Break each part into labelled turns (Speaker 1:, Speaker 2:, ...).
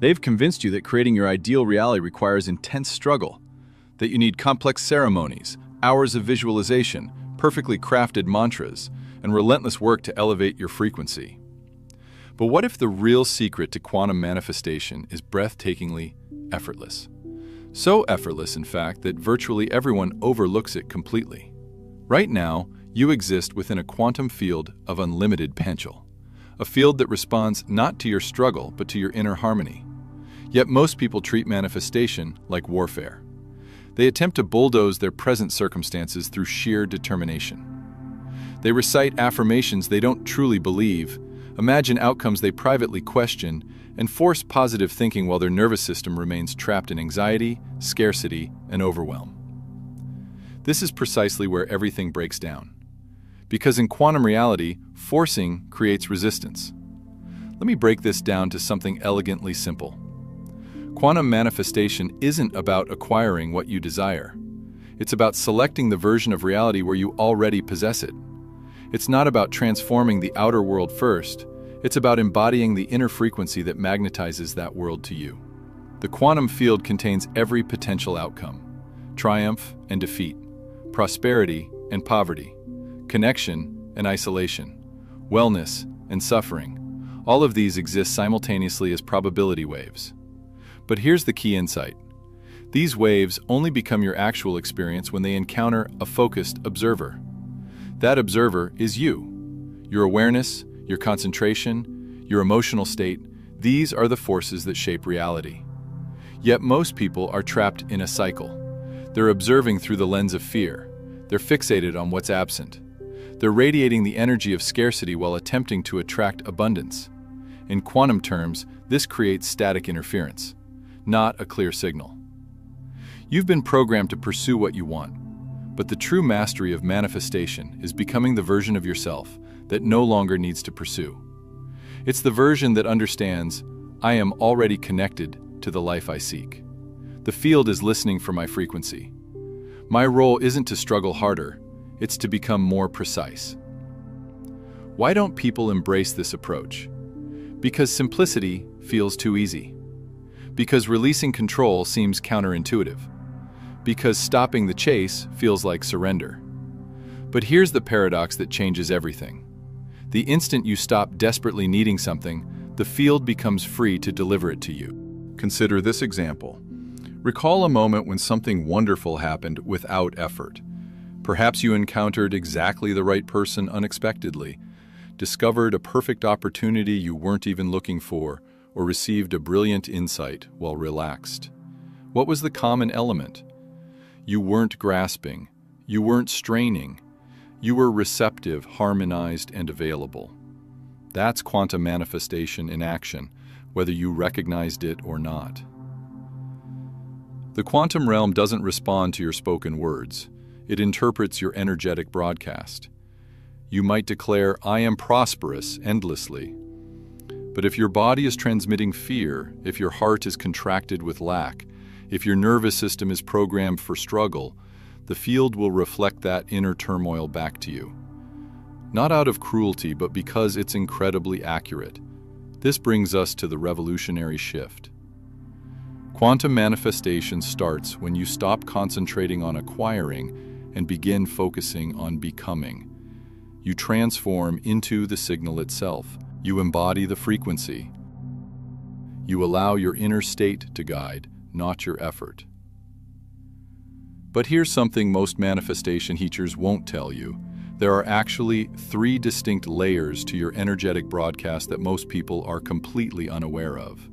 Speaker 1: They've convinced you that creating your ideal reality requires intense struggle, that you need complex ceremonies, hours of visualization, perfectly crafted mantras, and relentless work to elevate your frequency. But what if the real secret to quantum manifestation is breathtakingly effortless? So effortless, in fact, that virtually everyone overlooks it completely. Right now, you exist within a quantum field of unlimited potential, a field that responds not to your struggle but to your inner harmony. Yet most people treat manifestation like warfare. They attempt to bulldoze their present circumstances through sheer determination. They recite affirmations they don't truly believe, imagine outcomes they privately question, and force positive thinking while their nervous system remains trapped in anxiety, scarcity, and overwhelm. This is precisely where everything breaks down. Because in quantum reality, forcing creates resistance. Let me break this down to something elegantly simple. Quantum manifestation isn't about acquiring what you desire. It's about selecting the version of reality where you already possess it. It's not about transforming the outer world first. It's about embodying the inner frequency that magnetizes that world to you. The quantum field contains every potential outcome: triumph and defeat, prosperity and poverty, connection and isolation, wellness and suffering. All of these exist simultaneously as probability waves. But here's the key insight. These waves only become your actual experience when they encounter a focused observer. That observer is you. Your awareness, your concentration, your emotional state, these are the forces that shape reality. Yet most people are trapped in a cycle. They're observing through the lens of fear. They're fixated on what's absent. They're radiating the energy of scarcity while attempting to attract abundance. In quantum terms, this creates static interference, not a clear signal. You've been programmed to pursue what you want, but the true mastery of manifestation is becoming the version of yourself that no longer needs to pursue. It's the version that understands, I am already connected to the life I seek. The field is listening for my frequency. My role isn't to struggle harder, it's to become more precise. Why don't people embrace this approach? Because simplicity feels too easy. Because releasing control seems counterintuitive. Because stopping the chase feels like surrender. But here's the paradox that changes everything. The instant you stop desperately needing something, the field becomes free to deliver it to you. Consider this example. Recall a moment when something wonderful happened without effort. Perhaps you encountered exactly the right person unexpectedly, discovered a perfect opportunity you weren't even looking for, or received a brilliant insight while relaxed. What was the common element? You weren't grasping, you weren't straining, you were receptive, harmonized, and available. That's quantum manifestation in action, whether you recognized it or not. The quantum realm doesn't respond to your spoken words. It interprets your energetic broadcast. You might declare, I am prosperous, endlessly. But if your body is transmitting fear, if your heart is contracted with lack, if your nervous system is programmed for struggle, the field will reflect that inner turmoil back to you. Not out of cruelty, but because it's incredibly accurate. This brings us to the revolutionary shift. Quantum manifestation starts when you stop concentrating on acquiring and begin focusing on becoming. You transform into the signal itself. You embody the frequency. You allow your inner state to guide, not your effort. But here's something most manifestation teachers won't tell you. There are actually 3 distinct layers to your energetic broadcast that most people are completely unaware of.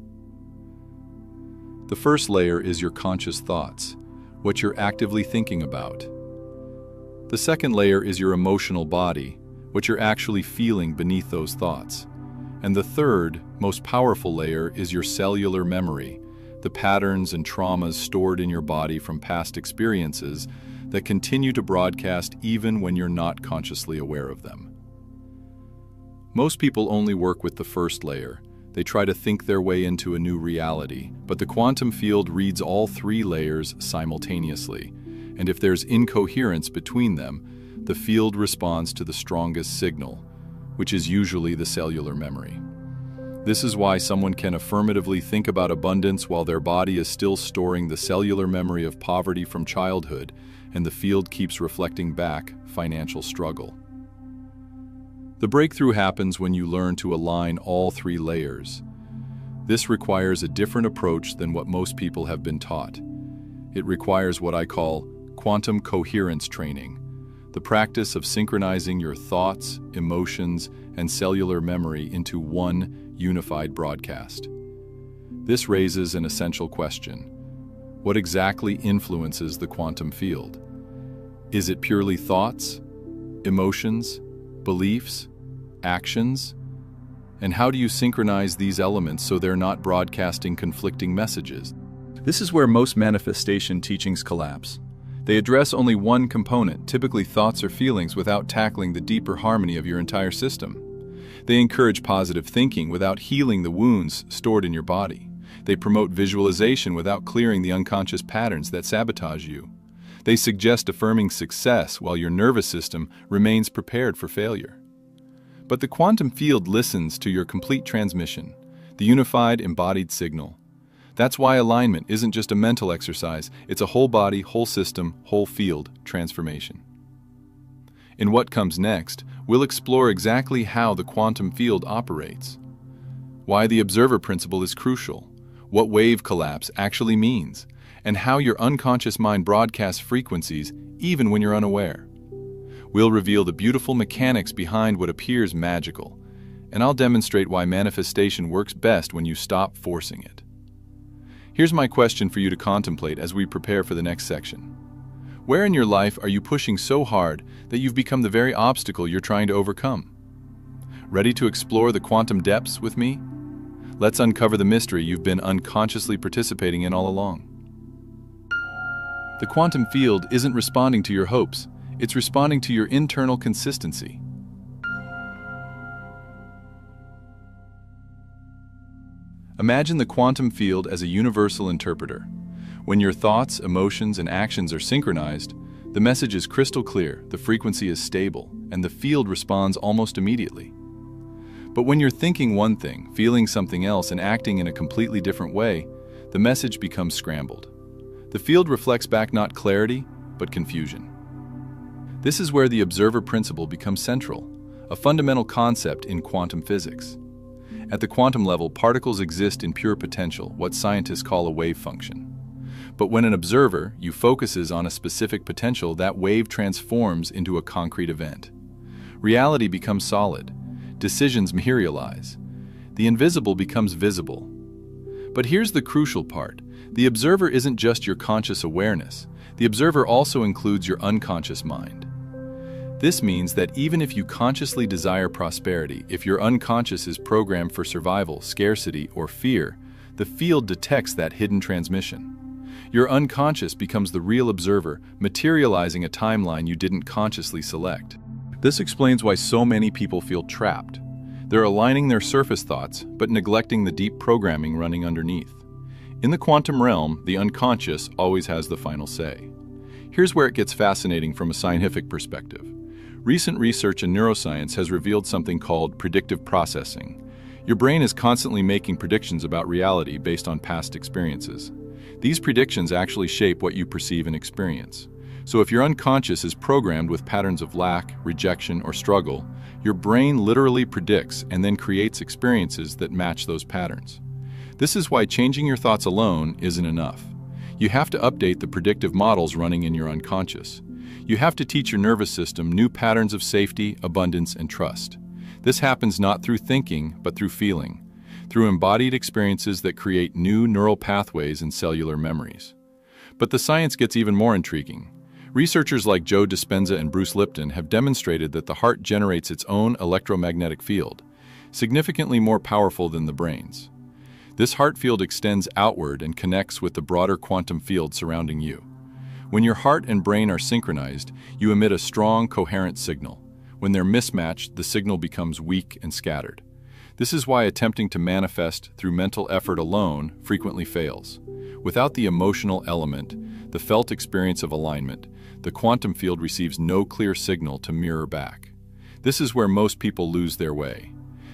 Speaker 1: The first layer is your conscious thoughts, what you're actively thinking about. The second layer is your emotional body, what you're actually feeling beneath those thoughts. And the third, most powerful layer is your cellular memory, the patterns and traumas stored in your body from past experiences that continue to broadcast even when you're not consciously aware of them. Most people only work with the first layer. They try to think their way into a new reality, but the quantum field reads all 3 layers simultaneously, and if there's incoherence between them, the field responds to the strongest signal, which is usually the cellular memory. This is why someone can affirmatively think about abundance while their body is still storing the cellular memory of poverty from childhood, and the field keeps reflecting back financial struggle. The breakthrough happens when you learn to align all three layers. This requires a different approach than what most people have been taught. It requires what I call quantum coherence training, the practice of synchronizing your thoughts, emotions, and cellular memory into one unified broadcast. This raises an essential question. What exactly influences the quantum field? Is it purely thoughts, emotions, beliefs, actions? And how do you synchronize these elements so they're not broadcasting conflicting messages? This is where most manifestation teachings collapse. They address only one component, typically thoughts or feelings, without tackling the deeper harmony of your entire system. They encourage positive thinking without healing the wounds stored in your body. They promote visualization without clearing the unconscious patterns that sabotage you. They suggest affirming success while your nervous system remains prepared for failure. But the quantum field listens to your complete transmission, the unified embodied signal. That's why alignment isn't just a mental exercise, it's a whole body, whole system, whole field transformation. In what comes next, we'll explore exactly how the quantum field operates, why the observer principle is crucial, what wave collapse actually means, and how your unconscious mind broadcasts frequencies even when you're unaware. We'll reveal the beautiful mechanics behind what appears magical, and I'll demonstrate why manifestation works best when you stop forcing it. Here's my question for you to contemplate as we prepare for the next section. Where in your life are you pushing so hard that you've become the very obstacle you're trying to overcome? Ready to explore the quantum depths with me? Let's uncover the mystery you've been unconsciously participating in all along. The quantum field isn't responding to your hopes, it's responding to your internal consistency. Imagine the quantum field as a universal interpreter. When your thoughts, emotions, and actions are synchronized, the message is crystal clear, the frequency is stable, and the field responds almost immediately. But when you're thinking one thing, feeling something else, and acting in a completely different way, the message becomes scrambled. The field reflects back not clarity, but confusion. This is where the observer principle becomes central, a fundamental concept in quantum physics. At the quantum level, particles exist in pure potential, what scientists call a wave function. But when an observer, you focuses on a specific potential, that wave transforms into a concrete event. Reality becomes solid. Decisions materialize. The invisible becomes visible. But here's the crucial part. The observer isn't just your conscious awareness. The observer also includes your unconscious mind. This means that even if you consciously desire prosperity, if your unconscious is programmed for survival, scarcity, or fear, the field detects that hidden transmission. Your unconscious becomes the real observer, materializing a timeline you didn't consciously select. This explains why so many people feel trapped. They're aligning their surface thoughts, but neglecting the deep programming running underneath. In the quantum realm, the unconscious always has the final say. Here's where it gets fascinating from a scientific perspective. Recent research in neuroscience has revealed something called predictive processing. Your brain is constantly making predictions about reality based on past experiences. These predictions actually shape what you perceive and experience. So if your unconscious is programmed with patterns of lack, rejection, or struggle, your brain literally predicts and then creates experiences that match those patterns. This is why changing your thoughts alone isn't enough. You have to update the predictive models running in your unconscious. You have to teach your nervous system new patterns of safety, abundance, and trust. This happens not through thinking, but through feeling, through embodied experiences that create new neural pathways and cellular memories. But the science gets even more intriguing. Researchers like Joe Dispenza and Bruce Lipton have demonstrated that the heart generates its own electromagnetic field, significantly more powerful than the brain's. This heart field extends outward and connects with the broader quantum field surrounding you. When your heart and brain are synchronized, you emit a strong, coherent signal. When they're mismatched, the signal becomes weak and scattered. This is why attempting to manifest through mental effort alone frequently fails. Without the emotional element, the felt experience of alignment, the quantum field receives no clear signal to mirror back. This is where most people lose their way.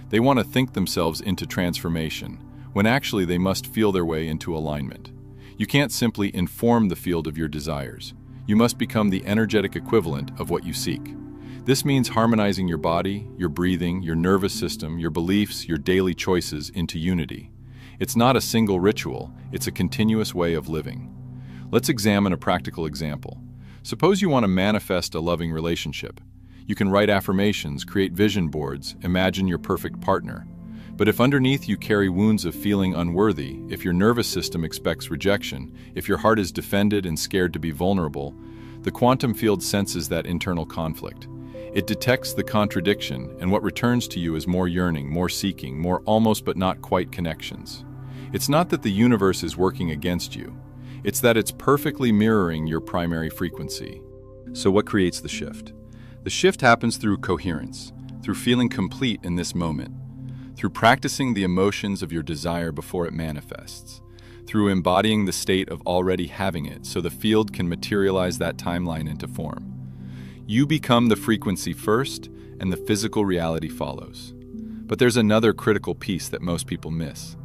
Speaker 1: They want to think themselves into transformation, when actually they must feel their way into alignment. You can't simply inform the field of your desires. You must become the energetic equivalent of what you seek. This means harmonizing your body, your breathing, your nervous system, your beliefs, your daily choices into unity. It's not a single ritual, it's a continuous way of living. Let's examine a practical example. Suppose you want to manifest a loving relationship. You can write affirmations, create vision boards, imagine your perfect partner. But if underneath you carry wounds of feeling unworthy, if your nervous system expects rejection, if your heart is defended and scared to be vulnerable, the quantum field senses that internal conflict. It detects the contradiction, and what returns to you is more yearning, more seeking, more almost but not quite connections. It's not that the universe is working against you. It's that it's perfectly mirroring your primary frequency. So what creates the shift? The shift happens through coherence, through feeling complete in this moment, through practicing the emotions of your desire before it manifests, through embodying the state of already having it so the field can materialize that timeline into form. You become the frequency first, and the physical reality follows. But there's another critical piece that most people miss: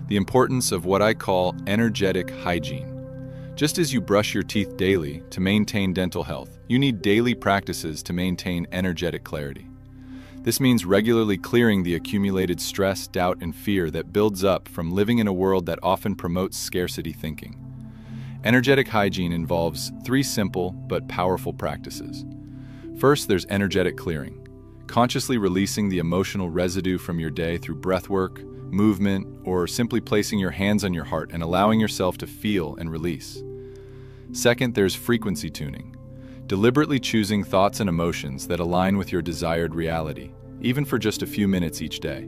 Speaker 1: the importance of what I call energetic hygiene. Just as you brush your teeth daily to maintain dental health, you need daily practices to maintain energetic clarity. This means regularly clearing the accumulated stress, doubt, and fear that builds up from living in a world that often promotes scarcity thinking. Energetic hygiene involves 3 simple but powerful practices. First, there's energetic clearing, consciously releasing the emotional residue from your day through breathwork, movement, or simply placing your hands on your heart and allowing yourself to feel and release. Second, there's frequency tuning, deliberately choosing thoughts and emotions that align with your desired reality, even for just a few minutes each day.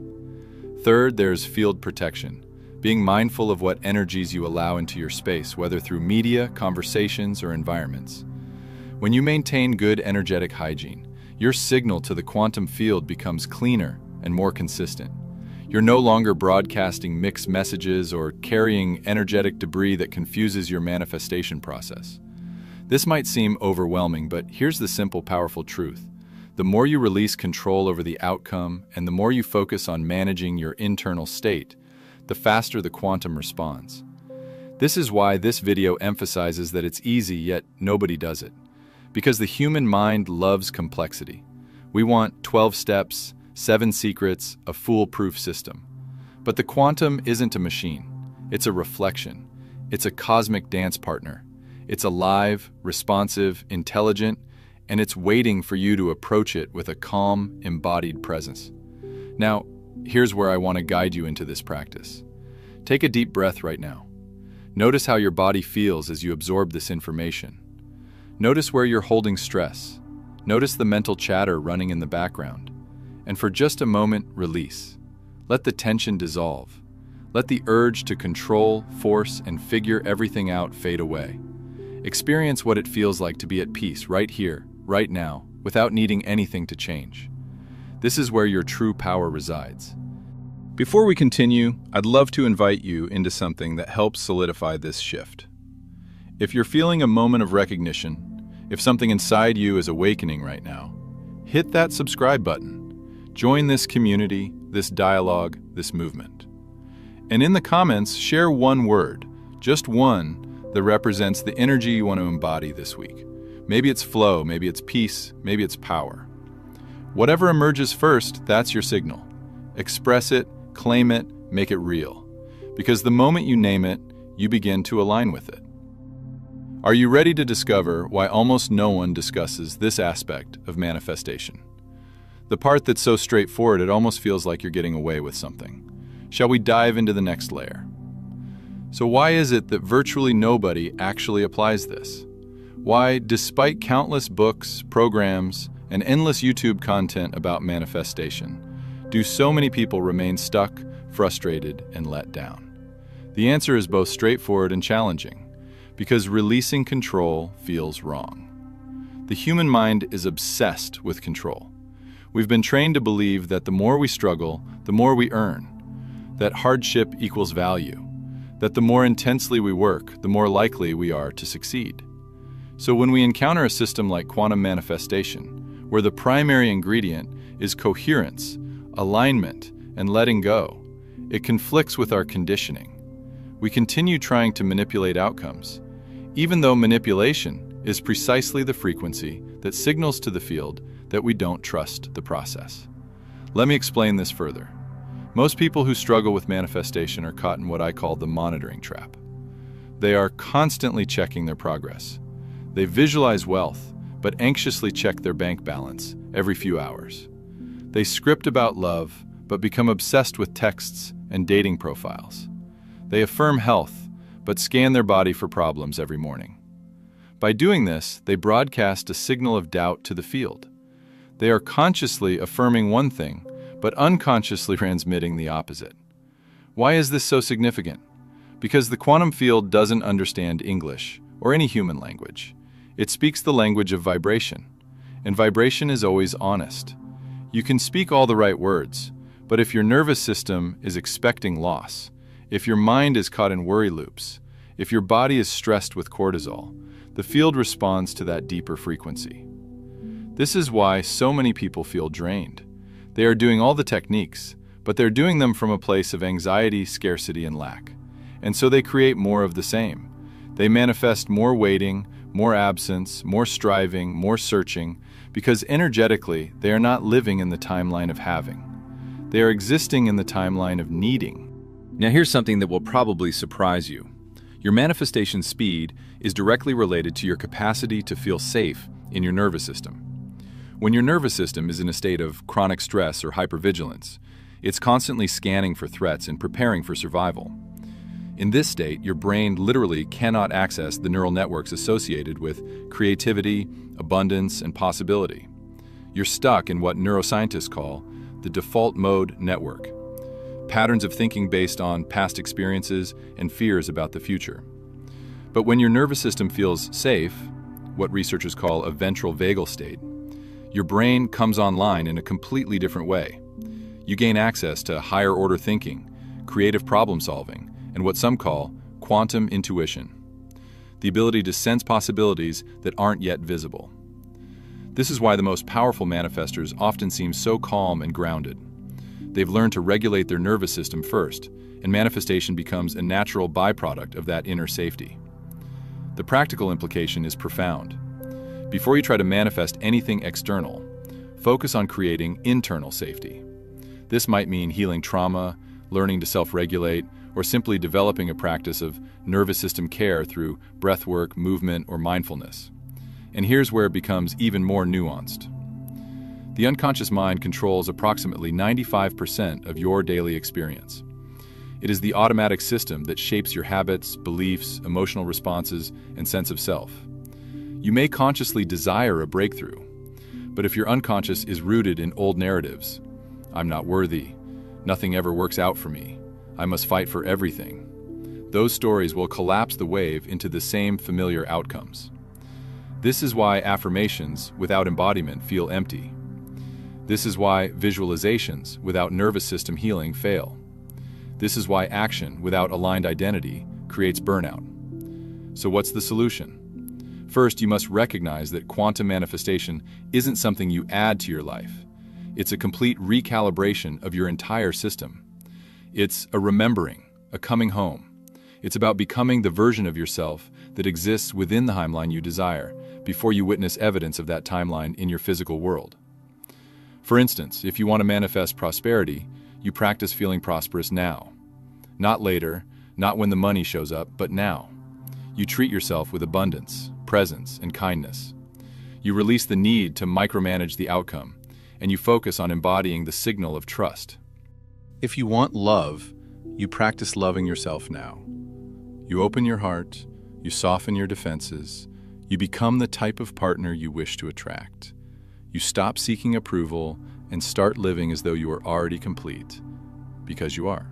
Speaker 1: Third, there's field protection, being mindful of what energies you allow into your space, whether through media, conversations, or environments. When you maintain good energetic hygiene, your signal to the quantum field becomes cleaner and more consistent. You're no longer broadcasting mixed messages or carrying energetic debris that confuses your manifestation process. This might seem overwhelming, but here's the simple, powerful truth. The more you release control over the outcome and the more you focus on managing your internal state, the faster the quantum responds. This is why this video emphasizes that it's easy, yet nobody does it. Because the human mind loves complexity. We want 12 steps, 7 secrets, a foolproof system. But the quantum isn't a machine. It's a reflection. It's a cosmic dance partner. It's alive, responsive, intelligent, and it's waiting for you to approach it with a calm, embodied presence. Now, here's where I want to guide you into this practice. Take a deep breath right now. Notice how your body feels as you absorb this information. Notice where you're holding stress. Notice the mental chatter running in the background. And for just a moment, release. Let the tension dissolve. Let the urge to control, force, and figure everything out fade away. Experience what it feels like to be at peace right here, right now, without needing anything to change. This is where your true power resides. Before we continue, I'd love to invite you into something that helps solidify this shift. If you're feeling a moment of recognition, if something inside you is awakening right now, hit that subscribe button. Join this community, this dialogue, this movement. And in the comments, share one word, just one, that represents the energy you want to embody this week. Maybe it's flow, maybe it's peace, maybe it's power. Whatever emerges first, that's your signal. Express it, claim it, make it real. Because the moment you name it, you begin to align with it. Are you ready to discover why almost no one discusses this aspect of manifestation? The part that's so straightforward it almost feels like you're getting away with something. Shall we dive into the next layer? So why is it that virtually nobody actually applies this? Why, despite countless books, programs, and endless YouTube content about manifestation, do so many people remain stuck, frustrated, and let down? The answer is both straightforward and challenging. Because releasing control feels wrong. The human mind is obsessed with control. We've been trained to believe that the more we struggle, the more we earn, that hardship equals value, that the more intensely we work, the more likely we are to succeed. So when we encounter a system like quantum manifestation, where the primary ingredient is coherence, alignment, and letting go. It conflicts with our conditioning. We continue trying to manipulate outcomes, even though manipulation is precisely the frequency that signals to the field that we don't trust the process. Let me explain this further. Most people who struggle with manifestation are caught in what I call the monitoring trap. They are constantly checking their progress. They visualize wealth, but anxiously check their bank balance every few hours. They script about love, but become obsessed with texts and dating profiles. They affirm health, but scan their body for problems every morning. By doing this, they broadcast a signal of doubt to the field. They are consciously affirming one thing, but unconsciously transmitting the opposite. Why is this so significant? Because the quantum field doesn't understand English or any human language. It speaks the language of vibration, and vibration is always honest. You can speak all the right words, but if your nervous system is expecting loss, if your mind is caught in worry loops, if your body is stressed with cortisol, the field responds to that deeper frequency. This is why so many people feel drained. They are doing all the techniques, but they're doing them from a place of anxiety, scarcity, and lack. And so they create more of the same. They manifest more waiting, more absence, more striving, more searching, because energetically they are not living in the timeline of having. They are existing in the timeline of needing.
Speaker 2: Now here's something that will probably surprise you. Your manifestation speed is directly related to your capacity to feel safe in your nervous system. When your nervous system is in a state of chronic stress or hypervigilance, it's constantly scanning for threats and preparing for survival. In this state, your brain literally cannot access the neural networks associated with creativity, abundance, and possibility. You're stuck in what neuroscientists call the default mode network, patterns of thinking based on past experiences and fears about the future. But when your nervous system feels safe, what researchers call a ventral vagal state, your brain comes online in a completely different way. You gain access to higher order thinking, creative problem solving, and what some call quantum intuition, the ability to sense possibilities that aren't yet visible. This is why the most powerful manifestors often seem so calm and grounded. They've learned to regulate their nervous system first, and manifestation becomes a natural byproduct of that inner safety. The practical implication is profound. Before you try to manifest anything external, focus on creating internal safety. This might mean healing trauma, learning to self-regulate, or simply developing a practice of nervous system care through breathwork, movement, or mindfulness. And here's where it becomes even more nuanced. The unconscious mind controls approximately 95% of your daily experience. It is the automatic system that shapes your habits, beliefs, emotional responses, and sense of self. You may consciously desire a breakthrough, but if your unconscious is rooted in old narratives, I'm not worthy, nothing ever works out for me, I must fight for everything, those stories will collapse the wave into the same familiar outcomes. This is why affirmations without embodiment feel empty. This is why visualizations without nervous system healing fail. This is why action without aligned identity creates burnout. So what's the solution? First, you must recognize that quantum manifestation isn't something you add to your life. It's a complete recalibration of your entire system. It's a remembering, a coming home. It's about becoming the version of yourself that exists within the timeline you desire before you witness evidence of that timeline in your physical world. For instance, if you want to manifest prosperity, you practice feeling prosperous now. Not later, not when the money shows up, but now. You treat yourself with abundance, presence, and kindness. You release the need to micromanage the outcome, and you focus on embodying the signal of trust. If you want love, you practice loving yourself now. You open your heart, you soften your defenses, you become the type of partner you wish to attract. You stop seeking approval and start living as though you are already complete, because you are.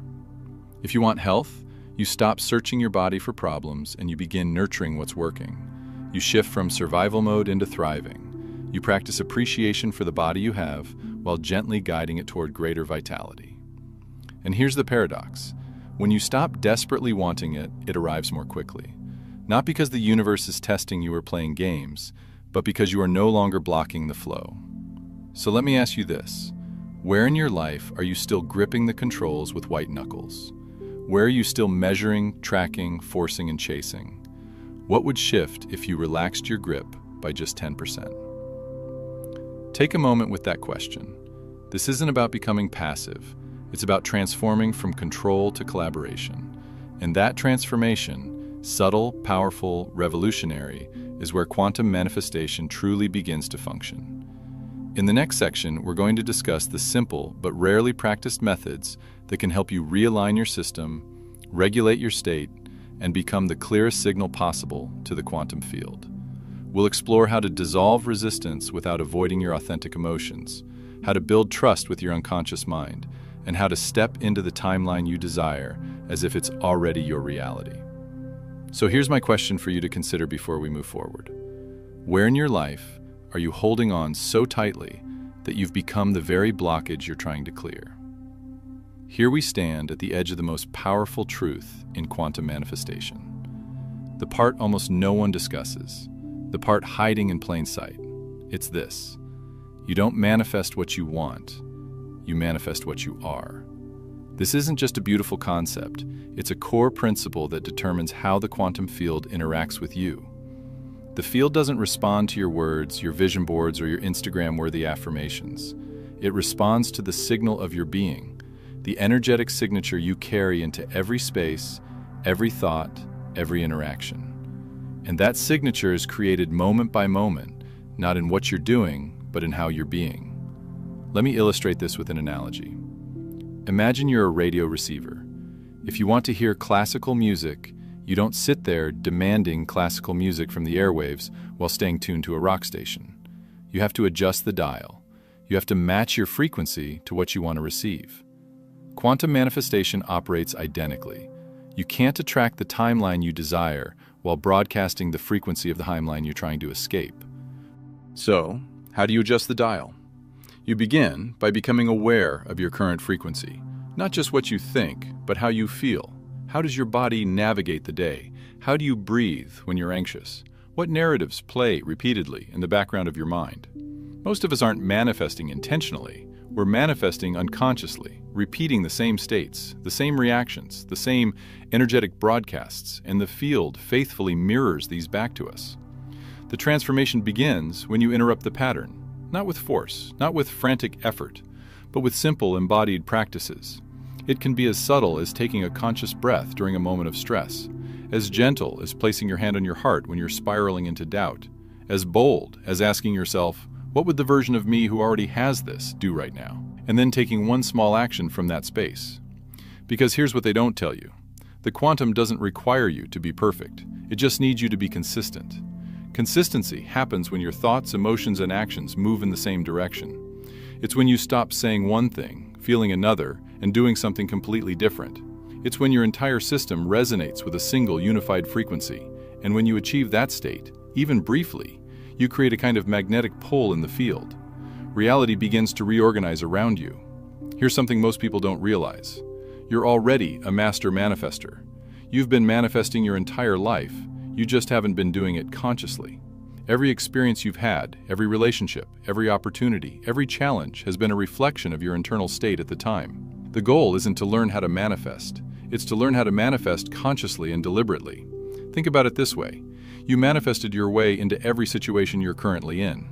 Speaker 2: If you want health, you stop searching your body for problems and you begin nurturing what's working. You shift from survival mode into thriving. You practice appreciation for the body you have while gently guiding it toward greater vitality. And here's the paradox. When you stop desperately wanting it, it arrives more quickly. Not because the universe is testing you or playing games, but because you are no longer blocking the flow. So let me ask you this. Where in your life are you still gripping the controls with white knuckles? Where are you still measuring, tracking, forcing, and chasing? What would shift if you relaxed your grip by just 10%? Take a moment with that question. This isn't about becoming passive. It's about transforming from control to collaboration. And that transformation, subtle, powerful, revolutionary, is where quantum manifestation truly begins to function. In the next section, we're going to discuss the simple but rarely practiced methods that can help you realign your system, regulate your state, and become the clearest signal possible to the quantum field. We'll explore how to dissolve resistance without avoiding your authentic emotions, how to build trust with your unconscious mind, and how to step into the timeline you desire as if it's already your reality. So here's my question for you to consider before we move forward. Where in your life are you holding on so tightly that you've become the very blockage you're trying to clear? Here we stand at the edge of the most powerful truth in quantum manifestation. The part almost no one discusses, the part hiding in plain sight. It's this: you don't manifest what you want, you manifest what you are. This isn't just a beautiful concept, it's a core principle that determines how the quantum field interacts with you. The field doesn't respond to your words, your vision boards, or your Instagram-worthy affirmations. It responds to the signal of your being, the energetic signature you carry into every space, every thought, every interaction. And that signature is created moment by moment, not in what you're doing, but in how you're being. Let me illustrate this with an analogy. Imagine you're a radio receiver. If you want to hear classical music, you don't sit there demanding classical music from the airwaves while staying tuned to a rock station. You have to adjust the dial. You have to match your frequency to what you want to receive. Quantum manifestation operates identically. You can't attract the timeline you desire while broadcasting the frequency of the timeline you're trying to escape.
Speaker 1: So, how do you adjust the dial? You begin by becoming aware of your current frequency. Not just what you think, but how you feel. How does your body navigate the day? How do you breathe when you're anxious? What narratives play repeatedly in the background of your mind? Most of us aren't manifesting intentionally. We're manifesting unconsciously, repeating the same states, the same reactions, the same energetic broadcasts, and the field faithfully mirrors these back to us. The transformation begins when you interrupt the pattern, not with force, not with frantic effort, but with simple embodied practices. It can be as subtle as taking a conscious breath during a moment of stress, as gentle as placing your hand on your heart when you're spiraling into doubt, as bold as asking yourself, what would the version of me who already has this do right now? And then taking one small action from that space. Because here's what they don't tell you. The quantum doesn't require you to be perfect. It just needs you to be consistent. Consistency happens when your thoughts, emotions, and actions move in the same direction. It's when you stop saying one thing, feeling another, and doing something completely different. It's when your entire system resonates with a single unified frequency, and when you achieve that state, even briefly, you create a kind of magnetic pull in the field. Reality begins to reorganize around you. Here's something most people don't realize. You're already a master manifester. You've been manifesting your entire life, you just haven't been doing it consciously. Every experience you've had, every relationship, every opportunity, every challenge has been a reflection of your internal state at the time. The goal isn't to learn how to manifest. It's to learn how to manifest consciously and deliberately. Think about it this way. You manifested your way into every situation you're currently in.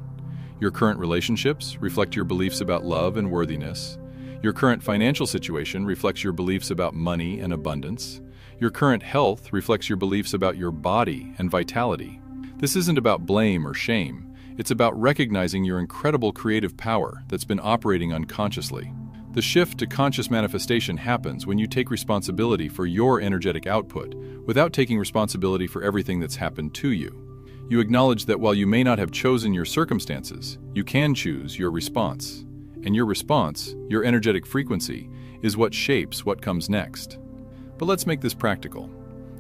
Speaker 1: Your current relationships reflect your beliefs about love and worthiness. Your current financial situation reflects your beliefs about money and abundance. Your current health reflects your beliefs about your body and vitality. This isn't about blame or shame. It's about recognizing your incredible creative power that's been operating unconsciously. The shift to conscious manifestation happens when you take responsibility for your energetic output without taking responsibility for everything that's happened to you. You acknowledge that while you may not have chosen your circumstances, you can choose your response. And your response, your energetic frequency, is what shapes what comes next. But let's make this practical.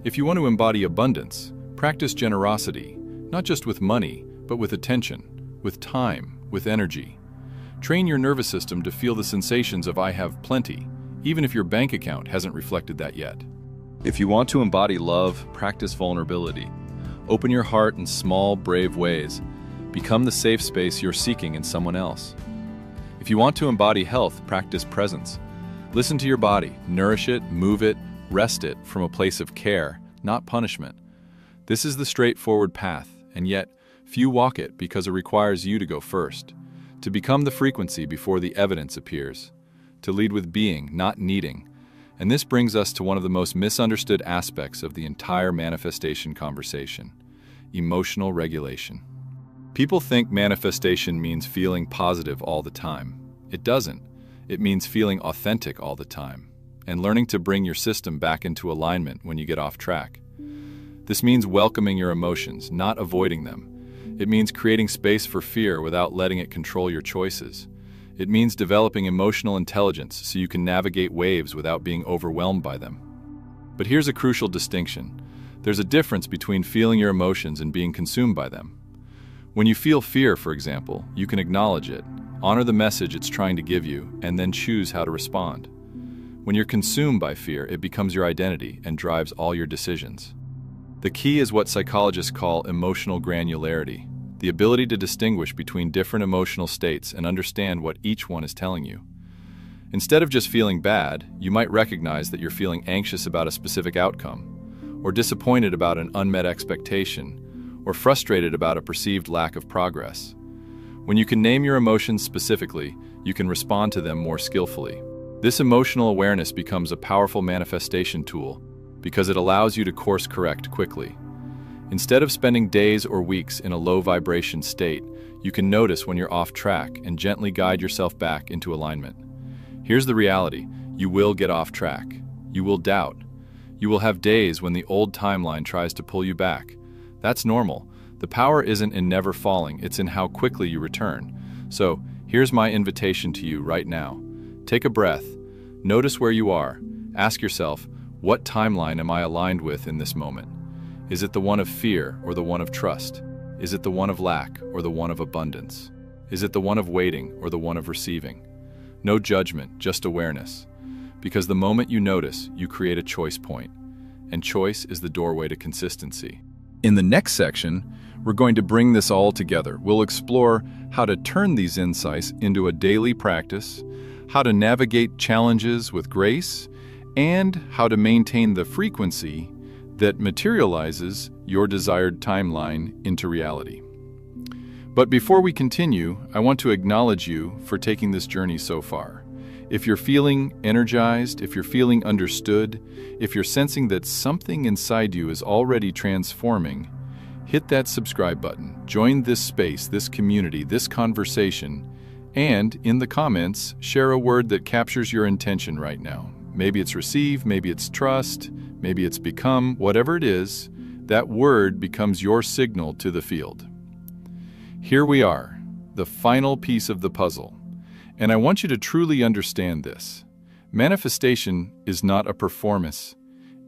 Speaker 1: If you want to embody abundance, practice generosity, not just with money, but with attention, with time, with energy. Train your nervous system to feel the sensations of I have plenty, even if your bank account hasn't reflected that yet.
Speaker 2: If you want to embody love, practice vulnerability. Open your heart in small, brave ways. Become the safe space you're seeking in someone else. If you want to embody health, practice presence. Listen to your body, nourish it, move it, rest it from a place of care, not punishment. This is the straightforward path, and yet few walk it because it requires you to go first, to become the frequency before the evidence appears, to lead with being, not needing. And this brings us to one of the most misunderstood aspects of the entire manifestation conversation: emotional regulation. People think manifestation means feeling positive all the time. It doesn't. It means feeling authentic all the time, and learning to bring your system back into alignment when you get off track. This means welcoming your emotions, not avoiding them. It means creating space for fear without letting it control your choices. It means developing emotional intelligence so you can navigate waves without being overwhelmed by them. But here's a crucial distinction. There's a difference between feeling your emotions and being consumed by them. When you feel fear, for example, you can acknowledge it, honor the message it's trying to give you, and then choose how to respond. When you're consumed by fear, it becomes your identity and drives all your decisions. The key is what psychologists call emotional granularity, the ability to distinguish between different emotional states and understand what each one is telling you. Instead of just feeling bad, you might recognize that you're feeling anxious about a specific outcome, or disappointed about an unmet expectation, or frustrated about a perceived lack of progress. When you can name your emotions specifically, you can respond to them more skillfully. This emotional awareness becomes a powerful manifestation tool because it allows you to course correct quickly. Instead of spending days or weeks in a low vibration state, you can notice when you're off track and gently guide yourself back into alignment. Here's the reality: you will get off track. You will doubt. You will have days when the old timeline tries to pull you back. That's normal. The power isn't in never falling, it's in how quickly you return. So, here's my invitation to you right now. Take a breath. Notice where you are. Ask yourself, what timeline am I aligned with in this moment? Is it the one of fear or the one of trust? Is it the one of lack or the one of abundance? Is it the one of waiting or the one of receiving? No judgment, just awareness. Because the moment you notice, you create a choice point. And choice is the doorway to consistency.
Speaker 1: In the next section, we're going to bring this all together. We'll explore how to turn these insights into a daily practice, how to navigate challenges with grace, and how to maintain the frequency that materializes your desired timeline into reality. But before we continue, I want to acknowledge you for taking this journey so far. If you're feeling energized, if you're feeling understood, if you're sensing that something inside you is already transforming, hit that subscribe button, join this space, this community, this conversation, and in the comments, share a word that captures your intention right now. Maybe it's receive, maybe it's trust, maybe it's become. Whatever it is, that word becomes your signal to the field. Here we are, the final piece of the puzzle. And I want you to truly understand this. Manifestation is not a performance,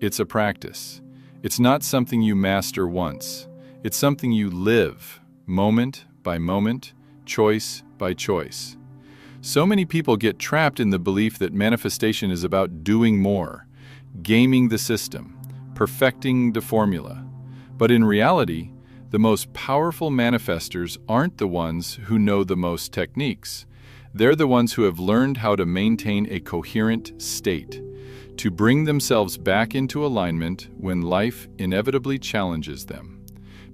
Speaker 1: it's a practice. It's not something you master once. It's something you live, moment by moment, choice by choice. So many people get trapped in the belief that manifestation is about doing more, gaming the system, perfecting the formula. But in reality, the most powerful manifestors aren't the ones who know the most techniques. They're the ones who have learned how to maintain a coherent state, to bring themselves back into alignment when life inevitably challenges them.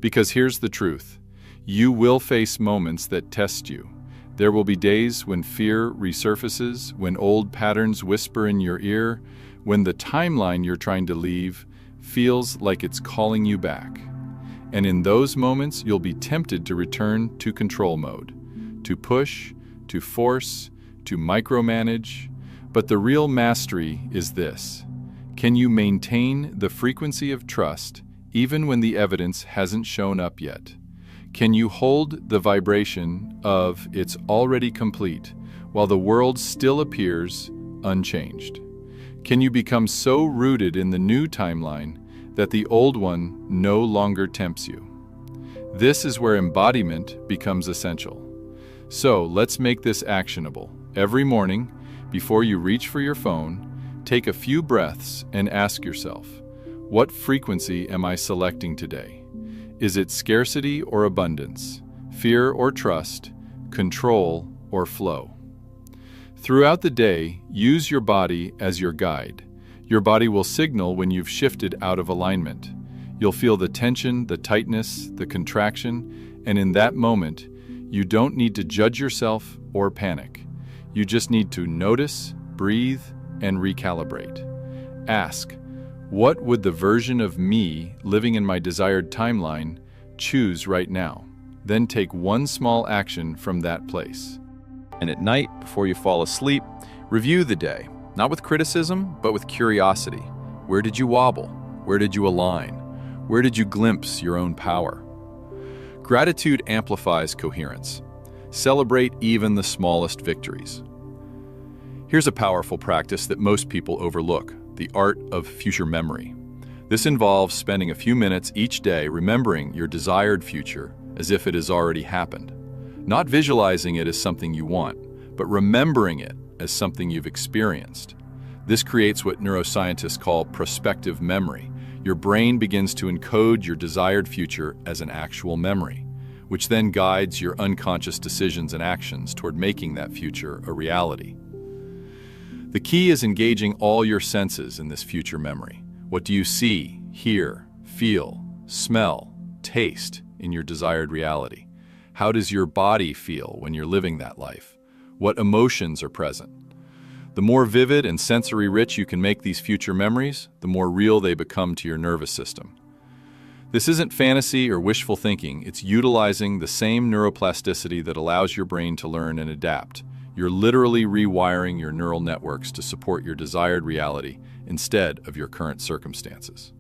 Speaker 1: Because here's the truth: you will face moments that test you. There will be days when fear resurfaces, when old patterns whisper in your ear, when the timeline you're trying to leave feels like it's calling you back. And in those moments, you'll be tempted to return to control mode, to push, to force, to micromanage. But the real mastery is this: can you maintain the frequency of trust even when the evidence hasn't shown up yet? Can you hold the vibration of "it's already complete" while the world still appears unchanged? Can you become so rooted in the new timeline that the old one no longer tempts you? This is where embodiment becomes essential. So let's make this actionable. Every morning, before you reach for your phone, take a few breaths and ask yourself, what frequency am I selecting today? Is it scarcity or abundance, fear or trust, control or flow?
Speaker 2: Throughout the day, use your body as your guide. Your body will signal when you've shifted out of alignment. You'll feel the tension, the tightness, the contraction, and in that moment, you don't need to judge yourself or panic. You just need to notice, breathe, and recalibrate. Ask, what would the version of me living in my desired timeline choose right now? Then take one small action from that place.
Speaker 1: And at night, before you fall asleep, review the day, not with criticism, but with curiosity. Where did you wobble? Where did you align? Where did you glimpse your own power? Gratitude amplifies coherence. Celebrate even the smallest victories. Here's a powerful practice that most people overlook, the art of future memory. This involves spending a few minutes each day remembering your desired future as if it has already happened. Not visualizing it as something you want, but remembering it as something you've experienced. This creates what neuroscientists call prospective memory. Your brain begins to encode your desired future as an actual memory, which then guides your unconscious decisions and actions toward making that future a reality. The key is engaging all your senses in this future memory. What do you see, hear, feel, smell, taste in your desired reality? How does your body feel when you're living that life? What emotions are present? The more vivid and sensory rich you can make these future memories, the more real they become to your nervous system. This isn't fantasy or wishful thinking, it's utilizing the same neuroplasticity that allows your brain to learn and adapt. You're literally rewiring your neural networks to support your desired reality instead of your current circumstances.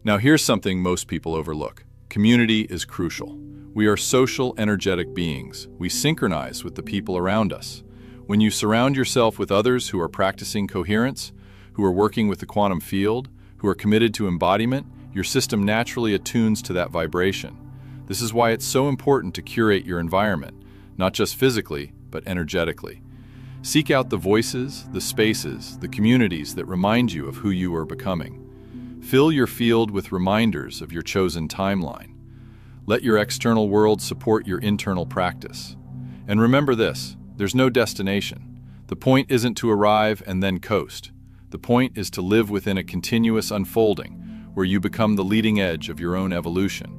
Speaker 1: Now here's something most people overlook. Community is crucial. We are social, energetic beings. We synchronize with the people around us. When you surround yourself with others who are practicing coherence, who are working with the quantum field, who are committed to embodiment, your system naturally attunes to that vibration. This is why it's so important to curate your environment, not just physically, but energetically. Seek out the voices, the spaces, the communities that remind you of who you are becoming. Fill your field with reminders of your chosen timeline. Let your external world support your internal practice. And remember this, there's no destination. The point isn't to arrive and then coast. The point is to live within a continuous unfolding, where you become the leading edge of your own evolution,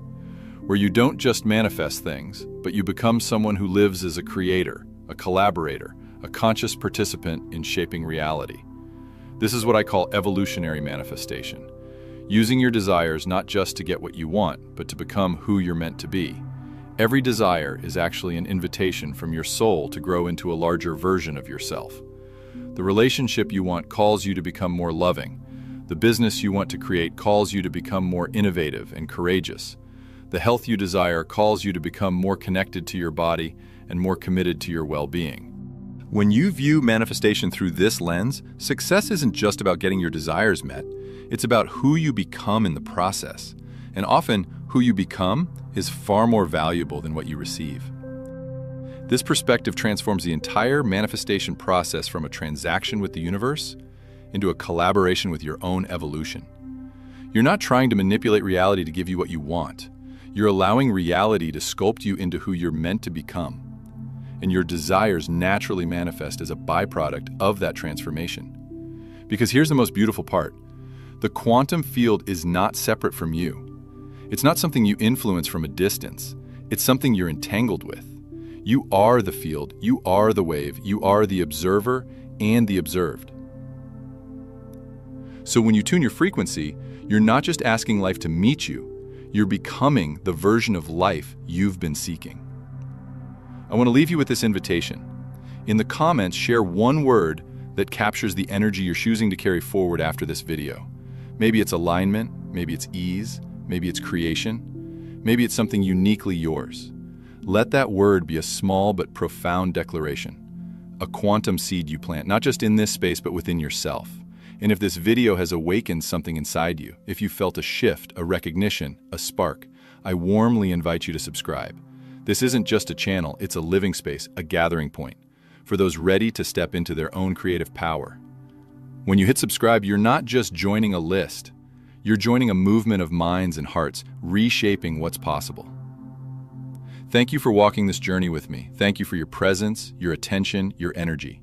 Speaker 1: where you don't just manifest things, but you become someone who lives as a creator, a collaborator, a conscious participant in shaping reality. This is what I call evolutionary manifestation. Using your desires not just to get what you want, but to become who you're meant to be. Every desire is actually an invitation from your soul to grow into a larger version of yourself. The relationship you want calls you to become more loving. The business you want to create calls you to become more innovative and courageous. The health you desire calls you to become more connected to your body and more committed to your well-being. When you view manifestation through this lens, success isn't just about getting your desires met. It's about who you become in the process. And often, who you become is far more valuable than what you receive. This perspective transforms the entire manifestation process from a transaction with the universe into a collaboration with your own evolution. You're not trying to manipulate reality to give you what you want. You're allowing reality to sculpt you into who you're meant to become. And your desires naturally manifest as a byproduct of that transformation. Because here's the most beautiful part. The quantum field is not separate from you. It's not something you influence from a distance. It's something you're entangled with. You are the field, you are the wave, you are the observer and the observed. So when you tune your frequency, you're not just asking life to meet you, you're becoming the version of life you've been seeking. I want to leave you with this invitation. In the comments, share one word that captures the energy you're choosing to carry forward after this video. Maybe it's alignment, maybe it's ease, maybe it's creation, maybe it's something uniquely yours. Let that word be a small but profound declaration, a quantum seed you plant, not just in this space, but within yourself. And if this video has awakened something inside you, if you felt a shift, a recognition, a spark, I warmly invite you to subscribe. This isn't just a channel, it's a living space, a gathering point, for those ready to step into their own creative power. When you hit subscribe, you're not just joining a list, you're joining a movement of minds and hearts, reshaping what's possible. Thank you for walking this journey with me. Thank you for your presence, your attention, your energy.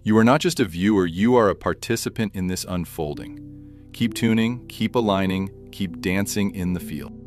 Speaker 1: You are not just a viewer, you are a participant in this unfolding. Keep tuning, keep aligning, keep dancing in the field.